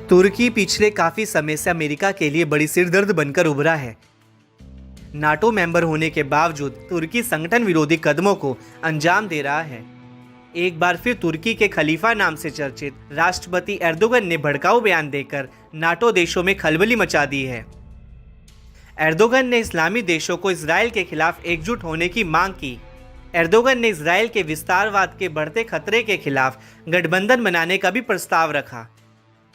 तुर्की पिछले काफी समय से अमेरिका के लिए बड़ी सिरदर्द बनकर उभरा है। नाटो मेंबर होने के बावजूद तुर्की संगठन विरोधी कदमों को अंजाम दे रहा है। एक बार फिर तुर्की के खलीफा नाम से चर्चित राष्ट्रपति एर्दोगन ने भड़काऊ बयान देकर नाटो देशों में खलबली मचा दी है। एर्दोगन ने इस्लामी देशों को इजराइल के खिलाफ एकजुट होने की मांग की। एर्दोगन ने इजराइल के विस्तारवाद के बढ़ते खतरे के खिलाफ गठबंधन बनाने का भी प्रस्ताव रखा।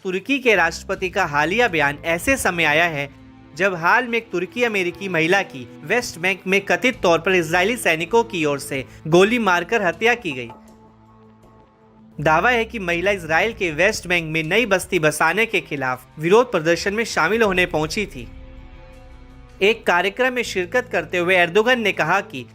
तुर्की के राष्ट्रपति का हालिया बयान ऐसे समय आया है जब हाल में एक तुर्की अमेरिकी महिला की वेस्ट बैंक में कथित तौर पर इजरायली सैनिकों की ओर से गोली मारकर हत्या की गई। दावा है कि महिला इजराइल के वेस्ट बैंक में नई बस्ती बसाने के खिलाफ विरोध प्रदर्शन में शामिल होने पहुंची थी। एक कार्यक्रम में शिरकत करते हुए एर्दोगन ने कहा कि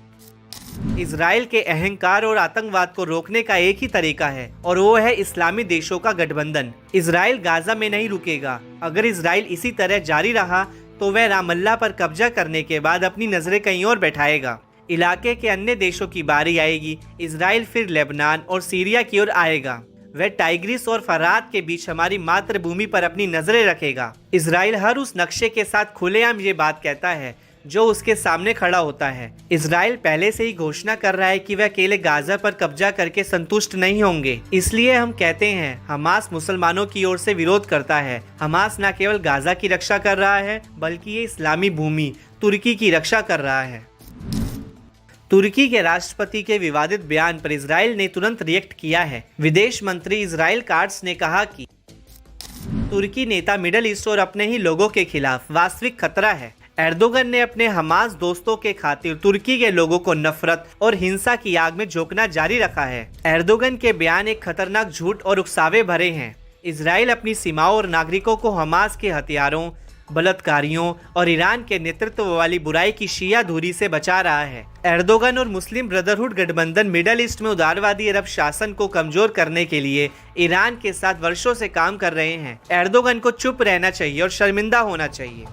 इजराइल के अहंकार और आतंकवाद को रोकने का एक ही तरीका है और वो है इस्लामी देशों का गठबंधन। इजराइल गाजा में नहीं रुकेगा। अगर इजराइल इसी तरह जारी रहा तो वह रामल्ला पर कब्जा करने के बाद अपनी नजरें कहीं और बैठाएगा। इलाके के अन्य देशों की बारी आएगी। इजराइल फिर लेबनान और सीरिया की ओर आएगा। वह टाइग्रिस और फरात के बीच हमारी मातृभूमि पर अपनी नजरें रखेगा। इजराइल हर उस नक्शे के साथ खुलेआम ये बात कहता है जो उसके सामने खड़ा होता है। इजराइल पहले से ही घोषणा कर रहा है कि वह अकेले गाजा पर कब्जा करके संतुष्ट नहीं होंगे। इसलिए हम कहते हैं हमास मुसलमानों की ओर से विरोध करता है। हमास न केवल गाजा की रक्षा कर रहा है बल्कि ये इस्लामी भूमि तुर्की की रक्षा कर रहा है। तुर्की के राष्ट्रपति के विवादित बयान पर इजराइल ने तुरंत रिएक्ट किया है। विदेश मंत्री इजराइल काट्स ने कहा कि तुर्की नेता मिडल ईस्ट और अपने ही लोगों के खिलाफ वास्तविक खतरा है। एर्दोगन ने अपने हमास दोस्तों के खातिर तुर्की के लोगों को नफरत और हिंसा की आग में झोंकना जारी रखा है। एर्दोगन के बयान एक खतरनाक झूठ और उकसावे भरे हैं। इजराइल अपनी सीमाओं और नागरिकों को हमास के हथियारों, बलात्कारियों और ईरान के नेतृत्व वाली बुराई की शिया धुरी से बचा रहा है। एर्दोगन और मुस्लिम ब्रदरहुड गठबंधन मिडल ईस्ट में उदारवादी अरब शासन को कमजोर करने के लिए ईरान के साथ वर्षों से काम कर रहे हैं। एर्दोगन को चुप रहना चाहिए और शर्मिंदा होना चाहिए।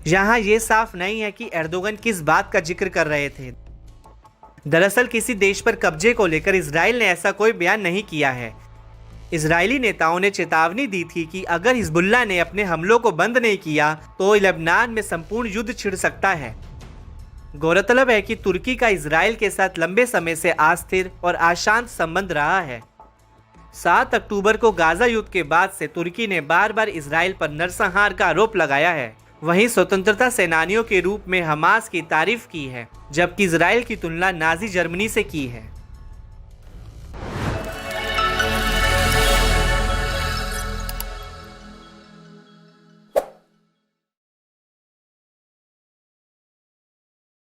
यहाँ ये साफ नहीं है कि एर्दोगन किस बात का जिक्र कर रहे थे। दरअसल किसी देश पर कब्जे को लेकर इजराइल ने ऐसा कोई बयान नहीं किया है। इजरायली नेताओं ने चेतावनी दी थी कि अगर हिजबुल्लाह ने अपने हमलों को बंद नहीं किया तो लेबनान में संपूर्ण युद्ध छिड़ सकता है। गौरतलब है कि तुर्की का इजराइल के साथ लंबे समय से अस्थिर और अशांत संबंध रहा है। 7 अक्टूबर को गाजा युद्ध के बाद से तुर्की ने बार बार इजराइल पर नरसंहार का आरोप लगाया है। वहीं स्वतंत्रता सेनानियों के रूप में हमास की तारीफ की है, जबकि इजराइल की तुलना नाजी जर्मनी से की है।